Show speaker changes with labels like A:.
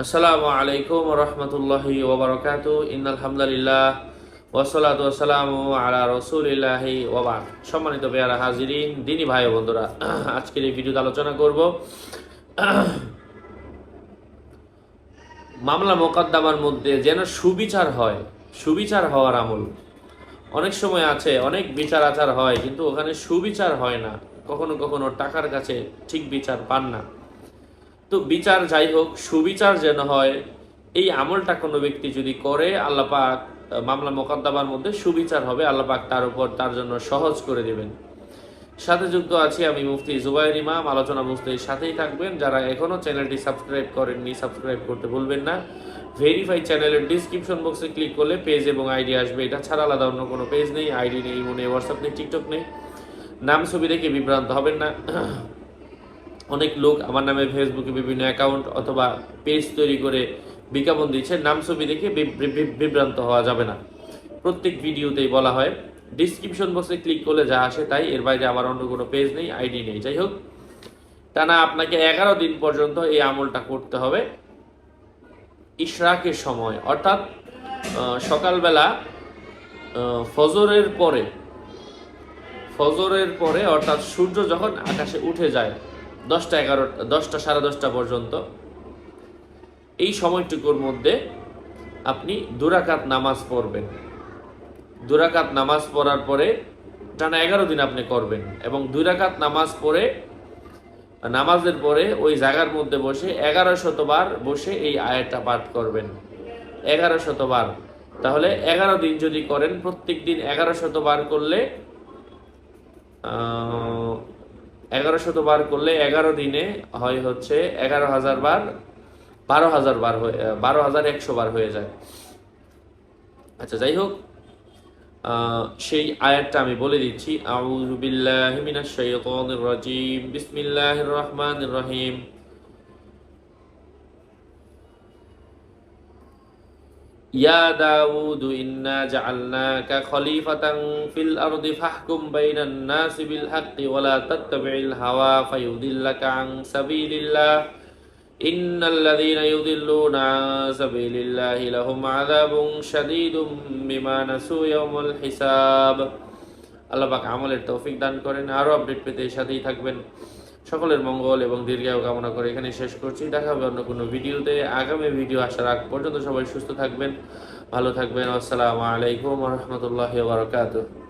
A: আসসালামু আলাইকুম ওয়া রাহমাতুল্লাহি ওয়া বারাকাতুহু ইন্নাল হামদুলিল্লাহ ওয়াসসালাতু ওয়াসসালামু আলা রাসূলিল্লাহি ওয়া বা'দ। সম্মানিত পেয়ারা হাজিরিন, দিনী ভাই ও বন্ধুরা, আজকের এই ভিডিওতে আলোচনা করব মামলা মোকদ্দমার মধ্যে যেন সুবিচার হয়, সুবিচার হওয়ার আমল। অনেক সময় আছে অনেক বিচার আচার হয়, কিন্তু ওখানে সুবিচার হয় না, কখনো কখনো টাকার কাছে ঠিক বিচার পান না। তো বিচার যাই হোক, সুবিচার যেন হয়, এই আমলটা কোনো ব্যক্তি যদি করে, আল্লাহ পাক মামলা মোকদ্দমার মধ্যে সুবিচার হবে, আল্লাহ পাক তার উপর তার জন্য সহজ করে দেবেন। সাথে যুক্ত আছি আমি মুফতি জুবায়ের ইমাম। আলোচনা বুঝতে সাথেই থাকবেন। যারা এখনো চ্যানেলটি সাবস্ক্রাইব করেননি, সাবস্ক্রাইব করতে ভুলবেন না। ভেরিফাই চ্যানেলের ডিসক্রিপশন বক্সে ক্লিক করলে পেজ এবং আইডি আসবে। এটা ছাড়া আলাদা অন্য কোনো পেজ নেই, আইডি নেই, ইমো নেই, হোয়াটসঅ্যাপ নেই, টিকটক নেই। নাম ছবি দেখে বিভ্রান্ত হবেন না। অনেক লোক আমার নামে ফেসবুকে বিভিন্ন অ্যাকাউন্ট অথবা পেজ তৈরি করে বিজ্ঞাপন দিচ্ছে, নাম ছবি দেখে বিভ্রান্ত হওয়া যাবে না। প্রত্যেক ভিডিওতেই বলা হয়, ডিসক্রিপশন বক্সে ক্লিক করলে যা আসে তাই, এর বাইরে আমার অন্য কোনো পেজ নেই, আইডি নেই। যাই হোক, টানা আপনাকে 11 দিন পর্যন্ত এই আমলটা করতে হবে। ইশরাকের সময় অর্থাৎ সকালবেলা ফজরের পরে অর্থাৎ সূর্য যখন আকাশে উঠে যায় 10টা 10টা 10টা পর্যন্ত, এই সময়টুকুর মধ্যে আপনি 2 রাকাত নামাজ পড়বেন। 2 রাকাত নামাজ পড়ার পরে টানা 11 দিন আপনি করবেন, এবং 2 রাকাত নামাজ পড়ে নামাজের পরে ওই জায়গার মধ্যে বসে 1100 বার বসে এই আয়াতটা পাঠ করবেন। 1100 বার। তাহলে 11 দিন যদি করেন, প্রত্যেক দিন 1100 বার করলে 1100 বার করলে 11 দিনে হয় হচ্ছে 11,000 বার, 12,000 বার হয়ে 12,100 বার হয়ে যায়। আচ্ছা, যাই হোক, সেই আয়াতটা আমি বলে দিচ্ছি। আউযু বিল্লাহি মিনাশ শাইতানির রাজিম। বিসমিল্লাহির রহমানির রহিম। ইয়া দাউদু ইন্না জাআলনাকা খলিফাতান ফিল আরদি ফাহকুম বাইনান নাসি বিল হাক্কি ওয়া লা তাত্তাবি'ল হাওয়া ফায়ুদিল্লাকা আন সাবিলিল্লাহ ইন্নাল্লাযীনা ইউদিল্লুনা আন সাবিলিল্লাহি লাহুম আযাবুন শাদীদুম বিমা নাসু ইয়াওমাল হিসাব। আল্লাহ পাক আমলের তৌফিক দান করেন। আরও আপডেট পেতে সাথেই থাকবেন। সকলের মঙ্গল এবং দীর্ঘায়ু কামনা করে এখানে শেষ করছি। দেখা হবে অন্য কোনো ভিডিওতে। আগামী ভিডিও আসার আগ পর্যন্ত সবাই সুস্থ থাকবেন, ভালো থাকবেন। আসসালামু আলাইকুম ওয়া রাহমাতুল্লাহি ওয়া বারাকাতুহু।